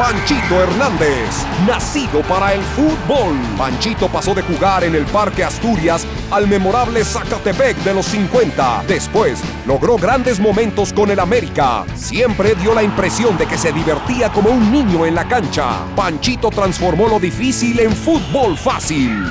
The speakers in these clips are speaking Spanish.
Panchito Hernández, nacido para el fútbol. Panchito pasó de jugar en el Parque Asturias al memorable Zacatepec de los 50. Después, logró grandes momentos con el América. Siempre dio la impresión de que se divertía como un niño en la cancha. Panchito transformó lo difícil en fútbol fácil.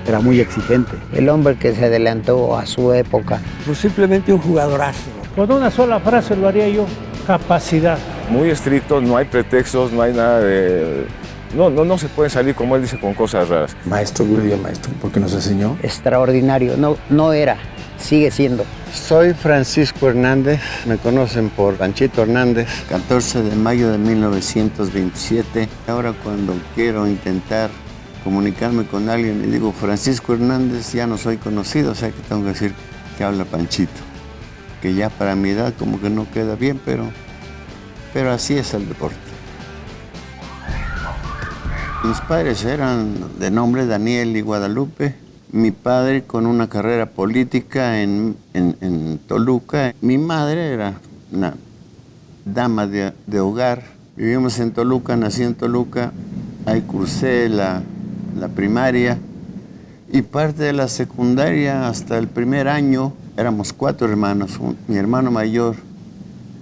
Era muy exigente. El hombre que se adelantó a su época. Pues simplemente un jugadorazo. Con una sola frase lo haría yo: capacidad. Muy estricto, no hay pretextos, no hay nada de... No se puede salir, como él dice, con cosas raras. Maestro, yo diría maestro, porque nos enseñó. Extraordinario, no era, sigue siendo. Soy Francisco Hernández, me conocen por Panchito Hernández. 14 de mayo de 1927. Ahora cuando quiero intentar comunicarme con alguien y digo Francisco Hernández, ya no soy conocido, o sea que tengo que decir que habla Panchito. Que ya para mi edad como que no queda bien, pero así es el deporte. Mis padres eran de nombre Daniel y Guadalupe. Mi padre con una carrera política en Toluca. Mi madre era una dama de hogar. Vivimos en Toluca, nací en Toluca. Ahí cursé la primaria y parte de la secundaria hasta el primer año. Éramos 4 hermanos. Mi hermano mayor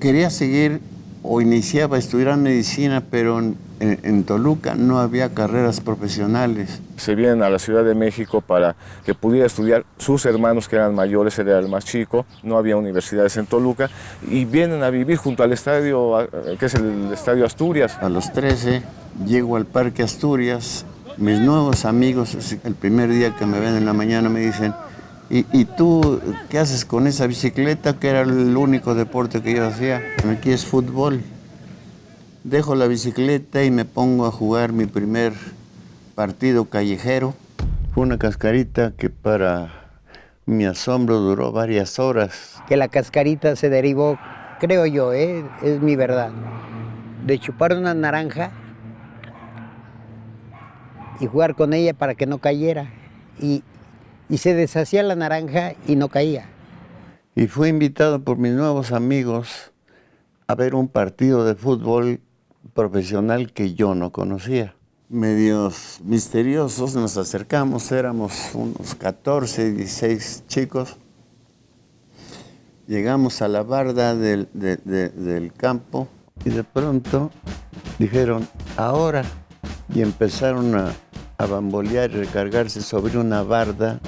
quería seguir o iniciaba a estudiar medicina, pero en Toluca no había carreras profesionales. Se vienen a la Ciudad de México para que pudiera estudiar sus hermanos que eran mayores, él era el más chico, no había universidades en Toluca, y vienen a vivir junto al estadio, que es el Estadio Asturias. A los 13 llego al Parque Asturias, mis nuevos amigos, el primer día que me ven en la mañana me dicen: ¿Y tú qué haces con esa bicicleta? Que era el único deporte que yo hacía. Aquí es fútbol. Dejo la bicicleta y me pongo a jugar mi primer partido callejero. Fue una cascarita que para mi asombro duró varias horas. Que la cascarita se derivó, creo yo, es mi verdad, de chupar una naranja y jugar con ella para que no cayera. Y se deshacía la naranja y no caía. Y fui invitado por mis nuevos amigos a ver un partido de fútbol profesional que yo no conocía. Medios misteriosos nos acercamos, éramos unos 14, 16 chicos. Llegamos a la barda del campo y de pronto dijeron: ahora. Y empezaron a bambolear y recargarse sobre una barda.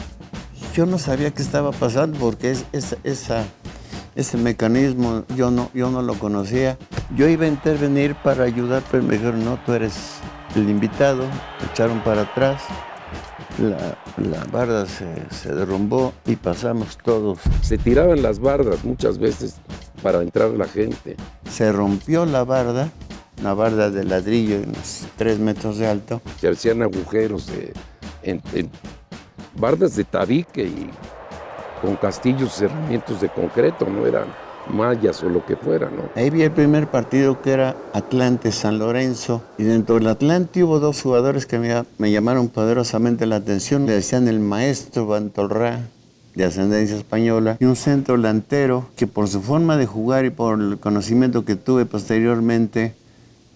Yo no sabía qué estaba pasando porque ese mecanismo yo no lo conocía. Yo iba a intervenir para ayudar, pero me dijeron: no, tú eres el invitado. Me echaron para atrás, la barda se derrumbó y pasamos todos. Se tiraban las bardas muchas veces para entrar la gente. Se rompió la barda, una barda de ladrillo de unos 3 metros de alto. Se hacían agujeros en bardas de tabique y con castillos y cerramientos de concreto, no eran mallas o lo que fuera, ¿no? Ahí vi el primer partido que era Atlante-San Lorenzo, y dentro del Atlante hubo 2 jugadores que me llamaron poderosamente la atención. Le decían el maestro Bantolrá, de ascendencia española, y un centro delantero que por su forma de jugar y por el conocimiento que tuve posteriormente,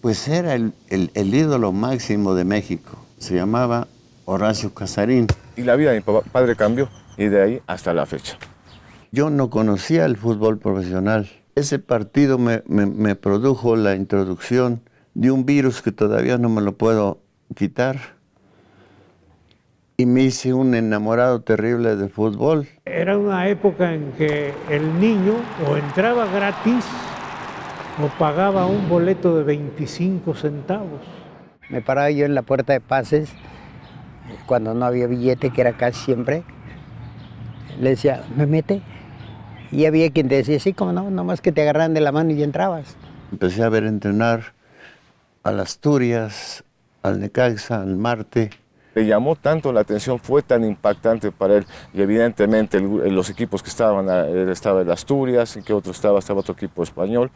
pues era el ídolo máximo de México. Se llamaba Horacio Casarín. Y la vida de mi padre cambió, y de ahí hasta la fecha. Yo no conocía el fútbol profesional. Ese partido me produjo la introducción de un virus que todavía no me lo puedo quitar. Y me hice un enamorado terrible del fútbol. Era una época en que el niño o entraba gratis o pagaba un boleto de 25 centavos. Me paraba yo en la puerta de pases, cuando no había billete, que era casi siempre. Le decía: ¿me mete? Y había quien te decía: sí, como no, nomás que te agarraran de la mano y ya entrabas. Empecé a ver entrenar al Asturias, al Necaxa, al Marte. Le llamó tanto la atención, fue tan impactante para él, y evidentemente los equipos que estaban, estaba el Asturias, y que otro estaba otro equipo español.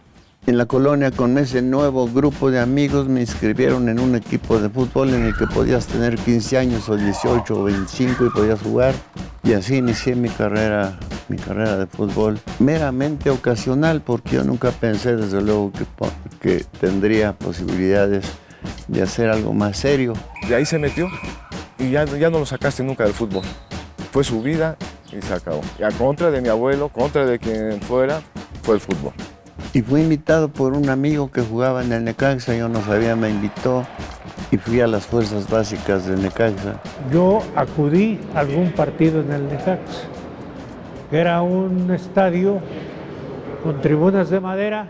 En la colonia, con ese nuevo grupo de amigos, me inscribieron en un equipo de fútbol en el que podías tener 15 años o 18 o 25 y podías jugar. Y así inicié mi carrera de fútbol, meramente ocasional, porque yo nunca pensé, desde luego, que tendría posibilidades de hacer algo más serio. De ahí se metió y ya no lo sacaste nunca del fútbol. Fue su vida y se acabó. Y a contra de mi abuelo, contra de quien fuera, fue el fútbol. Y fui invitado por un amigo que jugaba en el Necaxa, yo no sabía, me invitó y fui a las fuerzas básicas del Necaxa. Yo acudí a algún partido en el Necaxa. Era un estadio con tribunas de madera,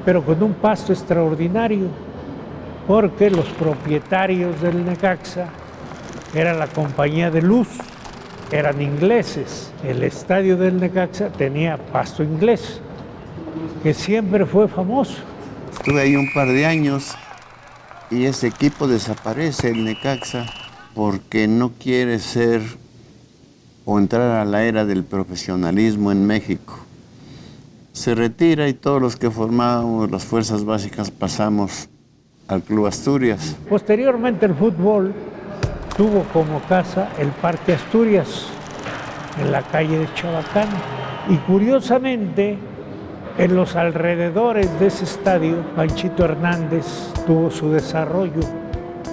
pero con un pasto extraordinario, porque los propietarios del Necaxa era la compañía de luz, eran ingleses. El estadio del Necaxa tenía pasto inglés, que siempre fue famoso. Estuve ahí un par de años y ese equipo desaparece, el Necaxa, porque no quiere ser o entrar a la era del profesionalismo en México. Se retira y todos los que formábamos las fuerzas básicas pasamos al Club Asturias. Posteriormente el fútbol tuvo como casa el Parque Asturias, en la calle de Chabacán. Y curiosamente, en los alrededores de ese estadio, Panchito Hernández tuvo su desarrollo.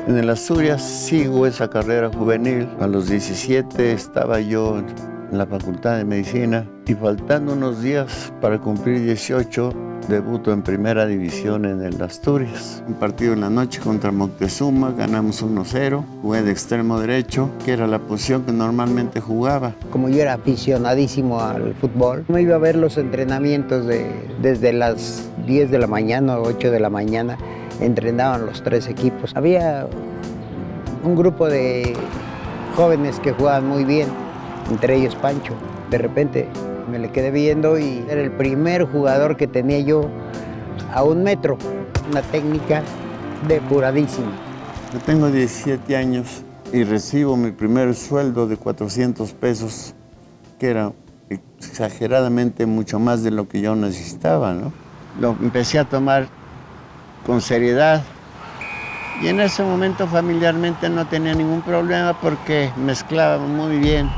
En el Asturias sigo esa carrera juvenil. A los 17 estaba yo en la Facultad de Medicina y faltando unos días para cumplir 18, debuto en Primera División en el Asturias. Un partido en la noche contra Moctezuma, ganamos 1-0, jugué de extremo derecho, que era la posición que normalmente jugaba. Como yo era aficionadísimo al fútbol, me iba a ver los entrenamientos desde las 10 de la mañana o 8 de la mañana, entrenaban los 3 equipos. Había un grupo de jóvenes que jugaban muy bien, entre ellos Pancho. De repente me le quedé viendo y era el primer jugador que tenía yo a 1 metro, una técnica depuradísima. Yo tengo 17 años y recibo mi primer sueldo de 400 pesos, que era exageradamente mucho más de lo que yo necesitaba, ¿no? Lo empecé a tomar con seriedad y en ese momento familiarmente no tenía ningún problema porque mezclaba muy bien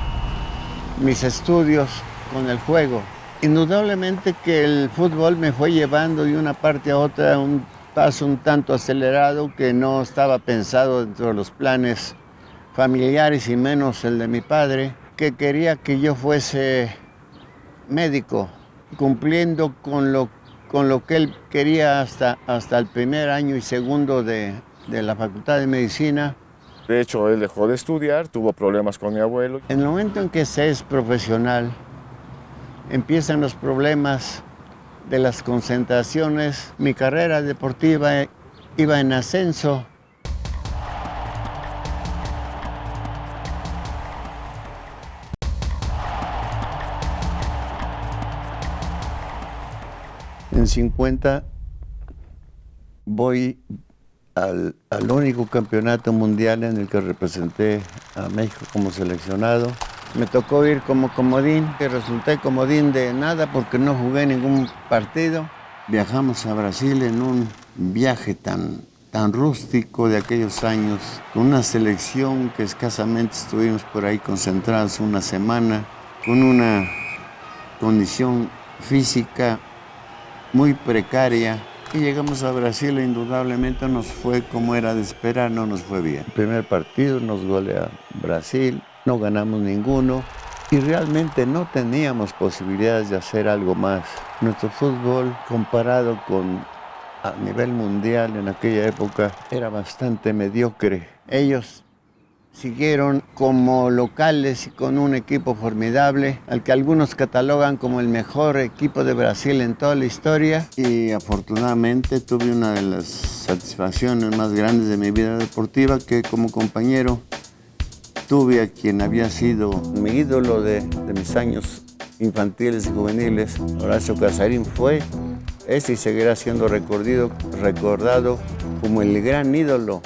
mis estudios con el juego. Indudablemente que el fútbol me fue llevando de una parte a otra, un paso un tanto acelerado que no estaba pensado dentro de los planes familiares y menos el de mi padre, que quería que yo fuese médico, cumpliendo con lo que él quería hasta el primer año y segundo de la Facultad de Medicina. De hecho, él dejó de estudiar, tuvo problemas con mi abuelo. En el momento en que se es profesional, empiezan los problemas de las concentraciones. Mi carrera deportiva iba en ascenso. En 50 voy al único campeonato mundial en el que representé a México como seleccionado. Me tocó ir como comodín, que resulté comodín de nada porque no jugué ningún partido. Viajamos a Brasil en un viaje tan rústico de aquellos años, con una selección que escasamente estuvimos por ahí concentrados una semana, con una condición física muy precaria. Y llegamos a Brasil e indudablemente nos fue como era de esperar, no nos fue bien. El primer partido nos golea Brasil, no ganamos ninguno y realmente no teníamos posibilidades de hacer algo más. Nuestro fútbol, comparado con a nivel mundial en aquella época, era bastante mediocre. Ellos siguieron como locales y con un equipo formidable, al que algunos catalogan como el mejor equipo de Brasil en toda la historia. Y afortunadamente tuve una de las satisfacciones más grandes de mi vida deportiva, que como compañero tuve a quien había sido mi ídolo de mis años infantiles y juveniles. Horacio Casarín fue, y seguirá siendo recordado como el gran ídolo,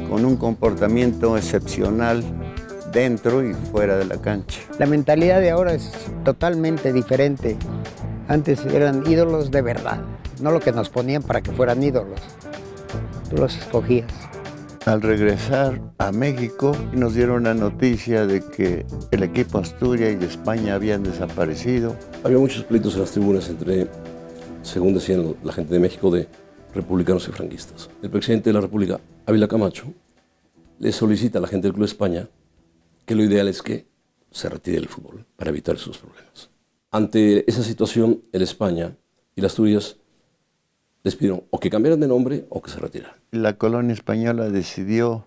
con un comportamiento excepcional dentro y fuera de la cancha. La mentalidad de ahora es totalmente diferente. Antes eran ídolos de verdad, no lo que nos ponían para que fueran ídolos. Tú los escogías. Al regresar a México nos dieron la noticia de que el equipo Asturias y España habían desaparecido. Había muchos pleitos en las tribunas entre, según decían la gente de México, de republicanos y franquistas. El presidente de la República, Ávila Camacho, le solicita a la gente del Club España que lo ideal es que se retire del fútbol para evitar esos problemas. Ante esa situación, el España y las Asturias les pidieron o que cambiaran de nombre o que se retiraran. La colonia española decidió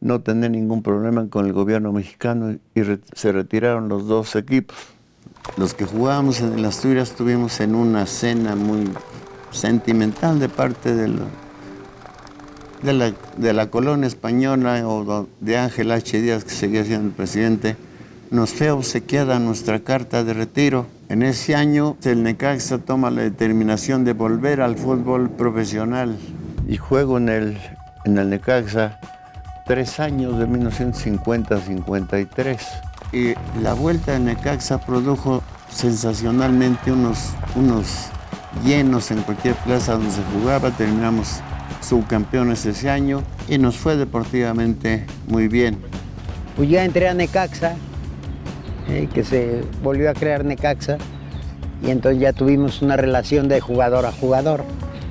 no tener ningún problema con el gobierno mexicano y se retiraron los dos equipos. Los que jugábamos en las Asturias estuvimos en una cena muy sentimental de parte de la colonia española o de Ángel H. Díaz, que seguía siendo el presidente. Nos fue obsequiada nuestra carta de retiro. En ese año el Necaxa toma la determinación de volver al fútbol profesional y juego en el Necaxa 3 años, de 1950 a 53. Y la vuelta de Necaxa produjo sensacionalmente unos llenos en cualquier plaza donde se jugaba. Terminamos subcampeones ese año y nos fue deportivamente muy bien. Pues ya entré a Necaxa, que se volvió a crear Necaxa, y entonces ya tuvimos una relación de jugador a jugador,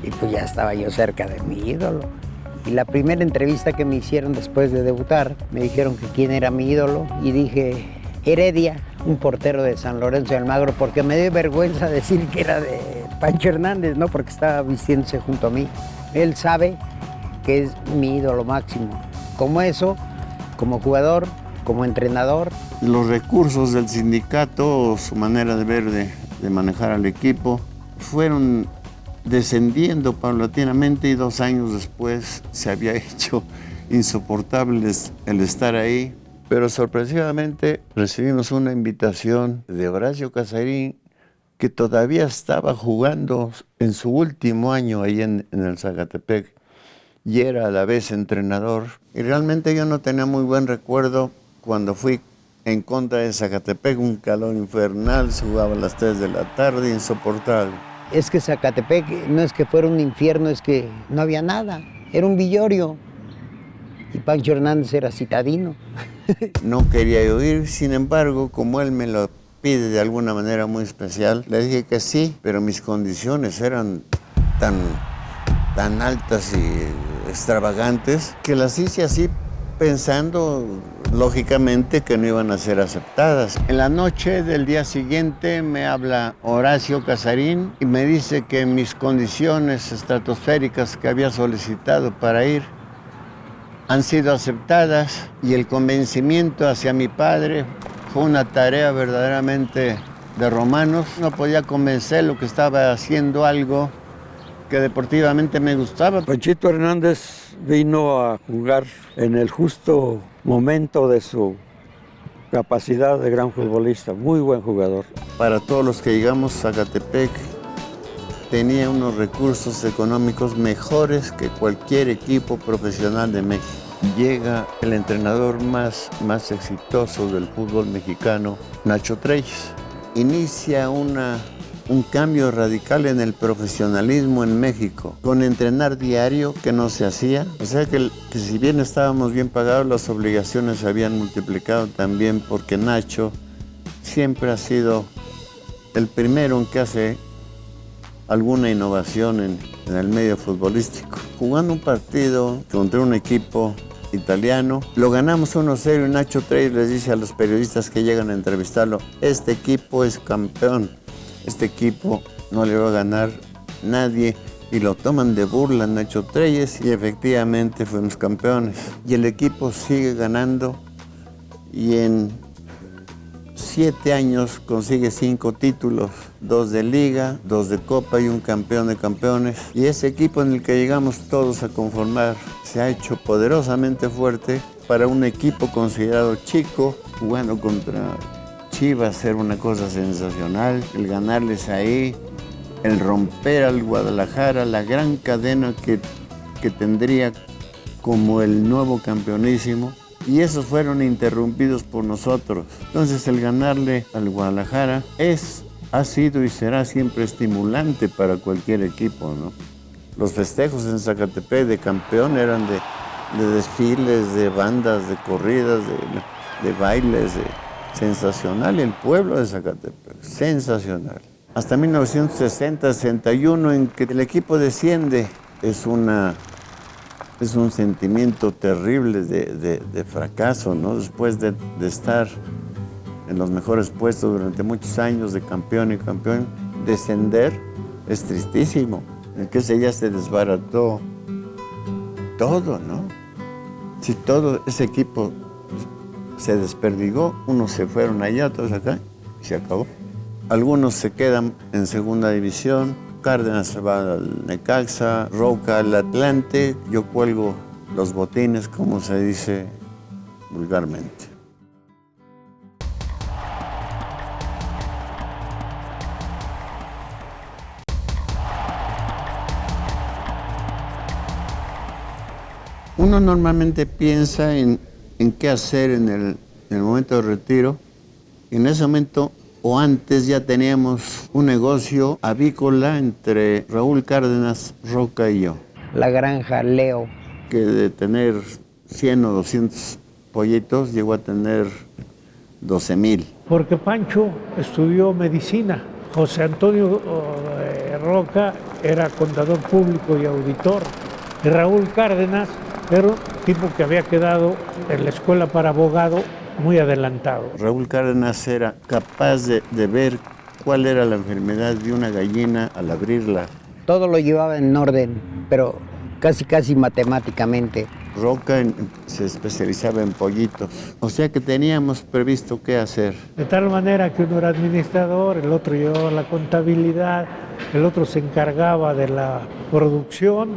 y pues ya estaba yo cerca de mi ídolo. Y la primera entrevista que me hicieron después de debutar, me dijeron que quién era mi ídolo, y dije, Heredia, un portero de San Lorenzo de Almagro, porque me dio vergüenza decir que era de Pancho Hernández, ¿no? Porque estaba vistiéndose junto a mí. Él sabe que es mi ídolo máximo. Como eso, como jugador, como entrenador. Los recursos del sindicato, su manera de ver, de manejar al equipo, fueron descendiendo paulatinamente y 2 años después se había hecho insoportable el estar ahí. Pero sorpresivamente recibimos una invitación de Horacio Casarín, que todavía estaba jugando en su último año ahí en el Zacatepec y era a la vez entrenador. Y realmente yo no tenía muy buen recuerdo cuando fui en contra de Zacatepec, un calor infernal, se jugaba a las 3 de la tarde, insoportable. Es que Zacatepec no es que fuera un infierno, es que no había nada, era un villorio. Y Pancho Hernández era citadino. No quería yo ir, sin embargo, como él me lo pide de alguna manera muy especial, le dije que sí, pero mis condiciones eran tan altas y extravagantes que las hice así pensando lógicamente que no iban a ser aceptadas. En la noche del día siguiente me habla Horacio Casarín y me dice que mis condiciones estratosféricas que había solicitado para ir han sido aceptadas y el convencimiento hacia mi padre fue una tarea verdaderamente de romanos. No podía convencerlo que estaba haciendo algo que deportivamente me gustaba. Panchito Hernández vino a jugar en el justo momento de su capacidad de gran futbolista, muy buen jugador. Para todos los que llegamos a Zacatepec, tenía unos recursos económicos mejores que cualquier equipo profesional de México. Llega el entrenador más exitoso del fútbol mexicano, Nacho Treyes. Inicia un cambio radical en el profesionalismo en México, con entrenar diario que no se hacía. O sea que si bien estábamos bien pagados, las obligaciones se habían multiplicado también porque Nacho siempre ha sido el primero en que hace alguna innovación en el medio futbolístico. Jugando un partido contra un equipo italiano, lo ganamos 1-0 y Nacho Treyes les dice a los periodistas que llegan a entrevistarlo, este equipo es campeón, este equipo no le va a ganar nadie, y lo toman de burla Nacho Treyes y efectivamente fuimos campeones. Y el equipo sigue ganando y en 7 años consigue 5 títulos, 2 de liga, 2 de copa y un campeón de campeones. Y ese equipo en el que llegamos todos a conformar se ha hecho poderosamente fuerte para un equipo considerado chico, jugando contra Chivas era una cosa sensacional, el ganarles ahí, el romper al Guadalajara, la gran cadena que tendría como el nuevo campeonísimo. Y esos fueron interrumpidos por nosotros. Entonces el ganarle al Guadalajara ha sido y será siempre estimulante para cualquier equipo, ¿no? Los festejos en Zacatepec de campeón eran de desfiles, de bandas, de corridas, de bailes, sensacional. El pueblo de Zacatepec, sensacional. hasta 1960-61 en que el equipo desciende. Es un sentimiento terrible de fracaso, ¿no? Después de estar en los mejores puestos durante muchos años de campeón y campeón, descender es tristísimo. En que ya se desbarató todo, ¿no? Si todo ese equipo se desperdigó, unos se fueron allá, otros acá, y se acabó. Algunos se quedan en segunda división, Cárdenas se va al Necaxa, Roca al Atlante, yo cuelgo los botines, como se dice vulgarmente. Uno normalmente piensa en qué hacer en el momento de retiro. En ese momento o antes ya teníamos un negocio avícola entre Raúl Cárdenas, Roca y yo. La granja Leo. Que de tener 100 o 200 pollitos llegó a tener 12,000. Porque Pancho estudió medicina. José Antonio Roca era contador público y auditor. Y Raúl Cárdenas era un tipo que había quedado en la escuela para abogado muy adelantado. Raúl Cárdenas era capaz de ver cuál era la enfermedad de una gallina al abrirla. Todo lo llevaba en orden, pero casi matemáticamente. Roca se especializaba en pollitos, o sea que teníamos previsto qué hacer. De tal manera que uno era administrador, el otro llevaba la contabilidad, el otro se encargaba de la producción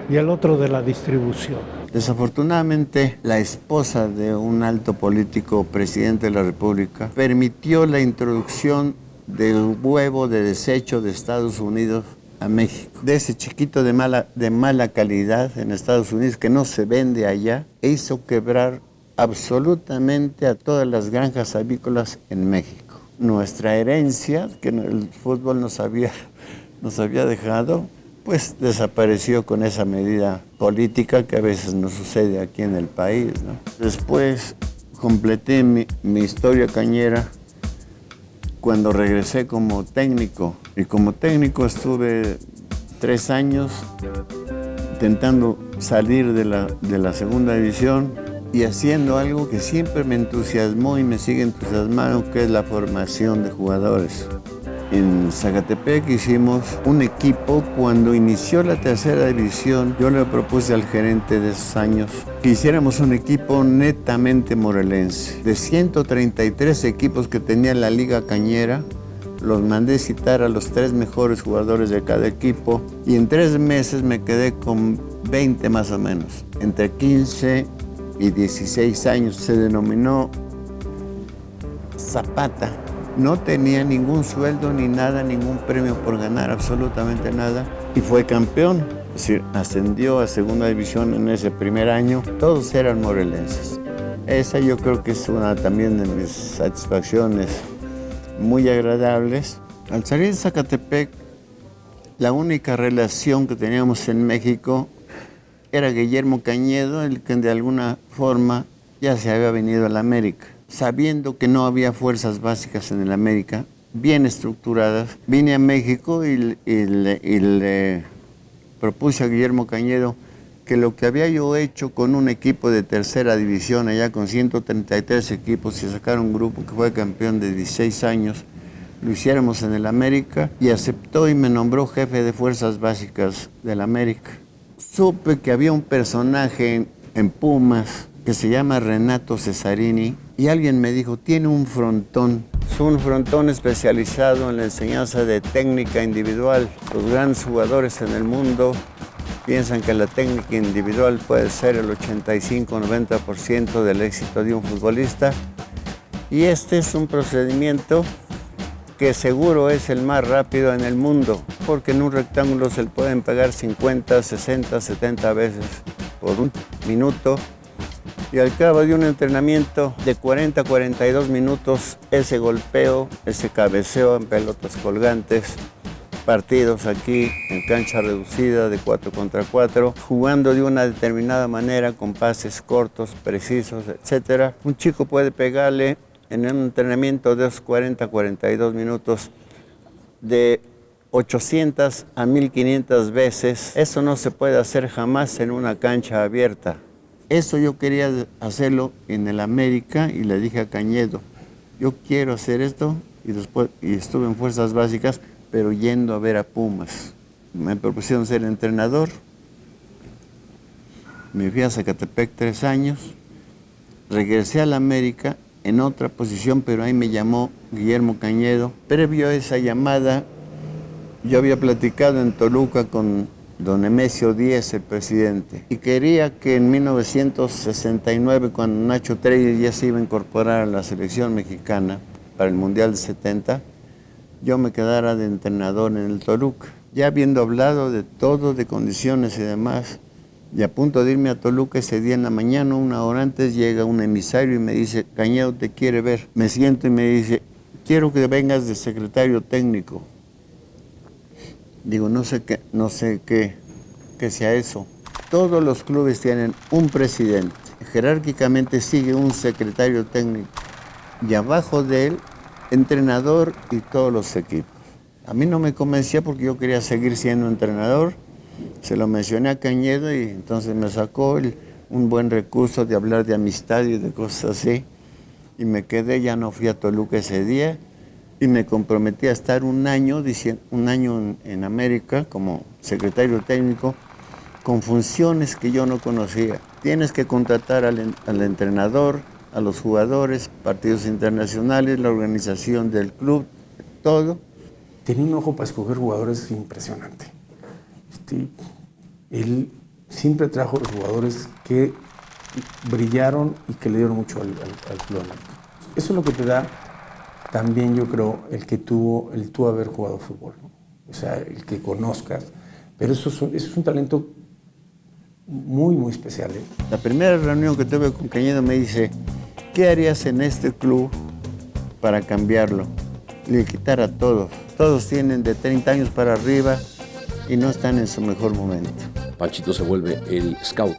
y el otro de la distribución. Desafortunadamente, la esposa de un alto político presidente de la República permitió la introducción del huevo de desecho de Estados Unidos a México. De ese chiquito de mala calidad en Estados Unidos que no se vende allá, e hizo quebrar absolutamente a todas las granjas avícolas en México. Nuestra herencia, que el fútbol nos había dejado, pues desapareció con esa medida política que a veces nos sucede aquí en el país, ¿no? Después completé mi historia cañera cuando regresé como técnico. Y como técnico estuve 3 años intentando salir de la segunda división y haciendo algo que siempre me entusiasmó y me sigue entusiasmando, que es la formación de jugadores. En Zacatepec hicimos un equipo. Cuando inició la tercera división, yo le propuse al gerente de esos años que hiciéramos un equipo netamente morelense. De 133 equipos que tenía la Liga Cañera, los mandé citar a los 3 mejores jugadores de cada equipo y en 3 meses me quedé con 20 más o menos. Entre 15 y 16 años. Se denominó Zapata. No tenía ningún sueldo ni nada, ningún premio por ganar, absolutamente nada. Y fue campeón, es decir, ascendió a segunda división en ese primer año. Todos eran morelenses. Esa yo creo que es una también de mis satisfacciones muy agradables. Al salir de Zacatepec, la única relación que teníamos en México era Guillermo Cañedo, el que de alguna forma ya se había venido a la América. Sabiendo que no había fuerzas básicas en el América, bien estructuradas, vine a México y le propuse a Guillermo Cañedo que lo que había yo hecho con un equipo de tercera división, allá con 133 equipos, y sacar un grupo que fue campeón de 16 años, lo hiciéramos en el América, y aceptó y me nombró jefe de fuerzas básicas del América. Supe que había un personaje en Pumas que se llama Renato Cesarini, y alguien me dijo, tiene un frontón. Es un frontón especializado en la enseñanza de técnica individual. Los grandes jugadores en el mundo piensan que la técnica individual puede ser el 85-90% del éxito de un futbolista. Y este es un procedimiento que seguro es el más rápido en el mundo, porque en un rectángulo se le pueden pegar 50, 60, 70 veces por un minuto. Y al cabo de un entrenamiento de 40 a 42 minutos, ese golpeo, ese cabeceo en pelotas colgantes, partidos aquí en cancha reducida de 4 contra 4, jugando de una determinada manera, con pases cortos, precisos, etc. Un chico puede pegarle en un entrenamiento de esos 40 a 42 minutos de 800 a 1500 veces. Eso no se puede hacer jamás en una cancha abierta. Eso yo quería hacerlo en el América y le dije a Cañedo, yo quiero hacer esto y estuve en Fuerzas Básicas, pero yendo a ver a Pumas. Me propusieron ser entrenador. Me fui a Zacatepec 3 años, regresé a la América en otra posición, pero ahí me llamó Guillermo Cañedo. Previo a esa llamada, yo había platicado en Toluca con don Nemesio Díez, el presidente, y quería que en 1969, cuando Nacho Treyes ya se iba a incorporar a la selección mexicana para el Mundial de 70, yo me quedara de entrenador en el Toluca. Ya habiendo hablado de todo, de condiciones y demás, y a punto de irme a Toluca ese día en la mañana, 1 hora antes, llega un emisario y me dice, Cañedo te quiere ver. Me siento y me dice, quiero que vengas de secretario técnico. Digo, no sé qué sea eso. Todos los clubes tienen un presidente. Jerárquicamente sigue un secretario técnico. Y abajo de él, entrenador y todos los equipos. A mí no me convencía porque yo quería seguir siendo entrenador. Se lo mencioné a Cañedo y entonces me sacó un buen recurso de hablar de amistad y de cosas así. Y me quedé, ya no fui a Toluca ese día. Y me comprometí a estar un año en América como secretario técnico con funciones que yo no conocía. Tienes que contratar al entrenador, a los jugadores, partidos internacionales, la organización del club, todo. Tenía un ojo para escoger jugadores impresionante. Él siempre trajo los jugadores que brillaron y que le dieron mucho al club. Eso es lo que te da también, yo creo, el tú haber jugado fútbol, ¿no? O sea, el que conozcas. Pero eso es un talento muy, muy especial, ¿eh? La primera reunión que tuve con Cañedo me dice, ¿qué harías en este club para cambiarlo? Le quitar a todos. Todos tienen de 30 años para arriba y no están en su mejor momento. Panchito se vuelve el scout,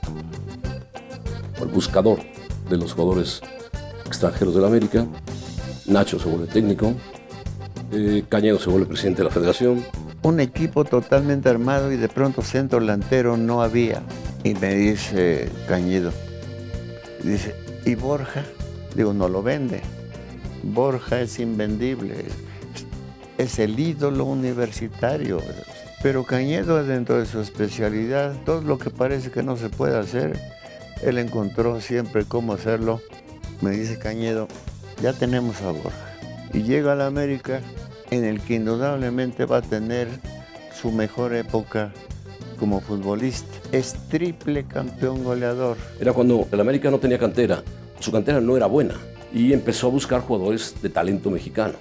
el buscador de los jugadores extranjeros de la América. Nacho se vuelve técnico, Cañedo se vuelve presidente de la federación. Un equipo totalmente armado y de pronto centro delantero no había. Y me dice Cañedo, dice, ¿y Borja? Digo, no lo vende. Borja es invendible, es el ídolo universitario. Pero Cañedo, dentro de su especialidad, todo lo que parece que no se puede hacer, él encontró siempre cómo hacerlo. Me dice Cañedo, ya tenemos a Borja. Y llega a la América en el que indudablemente va a tener su mejor época como futbolista. Es triple campeón goleador. Era cuando el América no tenía cantera, su cantera no era buena y empezó a buscar jugadores de talento mexicano.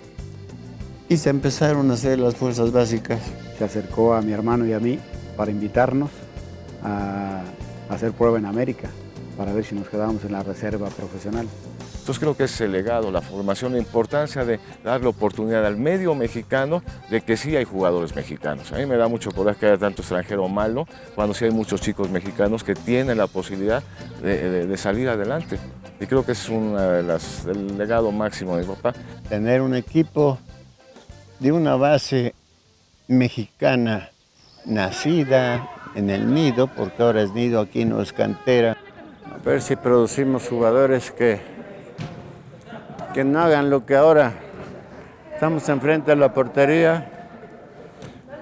Y se empezaron a hacer las fuerzas básicas. Se acercó a mi hermano y a mí para invitarnos a hacer prueba en América, para ver si nos quedábamos en la reserva profesional. Entonces creo que es el legado, la formación, la importancia de darle oportunidad al medio mexicano de que sí hay jugadores mexicanos. A mí me da mucho coraje que haya tanto extranjero malo, cuando sí hay muchos chicos mexicanos que tienen la posibilidad de salir adelante. Y creo que es el legado máximo de mi papá. Tener un equipo de una base mexicana nacida en el nido, porque ahora es nido, aquí no es cantera. A ver si producimos jugadores que no hagan lo que ahora. Estamos enfrente de la portería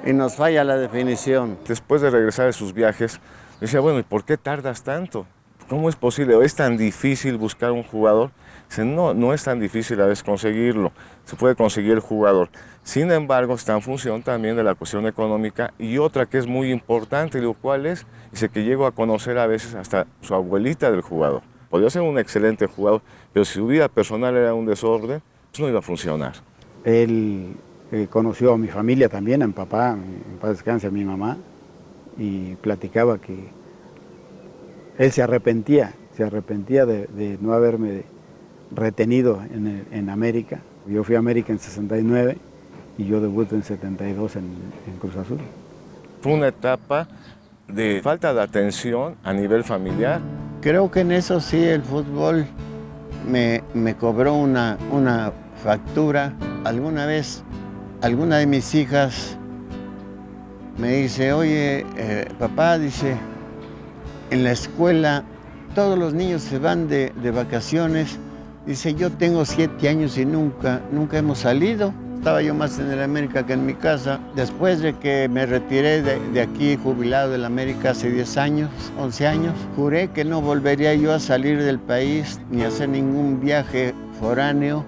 y nos falla la definición. Después de regresar de sus viajes, decía, bueno, ¿y por qué tardas tanto? ¿Cómo es posible? ¿Es tan difícil buscar un jugador? Dice, no es tan difícil a veces conseguirlo. Se puede conseguir el jugador. Sin embargo, está en función también de la cuestión económica y otra que es muy importante, lo cual es, dice que llego a conocer a veces hasta su abuelita del jugador. Podría ser un excelente jugador, pero si su vida personal era un desorden, pues no iba a funcionar. Él conoció a mi familia también, a mi papá, en paz descanse, a mi mamá, y platicaba que él se arrepentía de no haberme retenido en América. Yo fui a América en 69 y yo debuto en 72 en Cruz Azul. Fue una etapa de falta de atención a nivel familiar. Creo que en eso sí el fútbol me cobró una factura. Alguna vez alguna de mis hijas me dice, oye, papá, dice, en la escuela todos los niños se van de vacaciones. Dice, yo tengo 7 años y nunca hemos salido. Estaba yo más en el América que en mi casa. Después de que me retiré de aquí, jubilado del América hace 10 años, 11 años, juré que no volvería yo a salir del país ni a hacer ningún viaje foráneo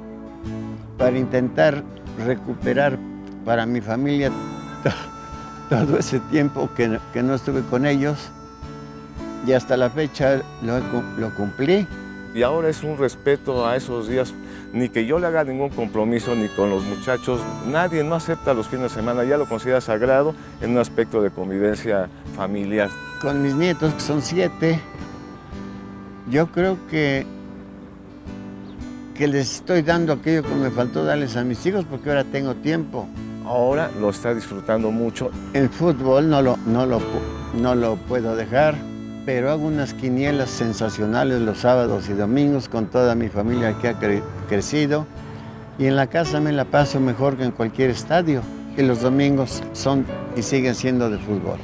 para intentar recuperar para mi familia todo ese tiempo que no estuve con ellos. Y hasta la fecha lo cumplí. Y ahora es un respeto a esos días, ni que yo le haga ningún compromiso ni con los muchachos. Nadie no acepta los fines de semana, ya lo considera sagrado en un aspecto de convivencia familiar. Con mis nietos, que son 7, yo creo que les estoy dando aquello que me faltó darles a mis hijos porque ahora tengo tiempo. Ahora lo está disfrutando mucho. El fútbol no lo puedo dejar, pero hago unas quinielas sensacionales los sábados y domingos con toda mi familia que ha crecido. Y en la casa me la paso mejor que en cualquier estadio. Y los domingos son y siguen siendo de fútbol.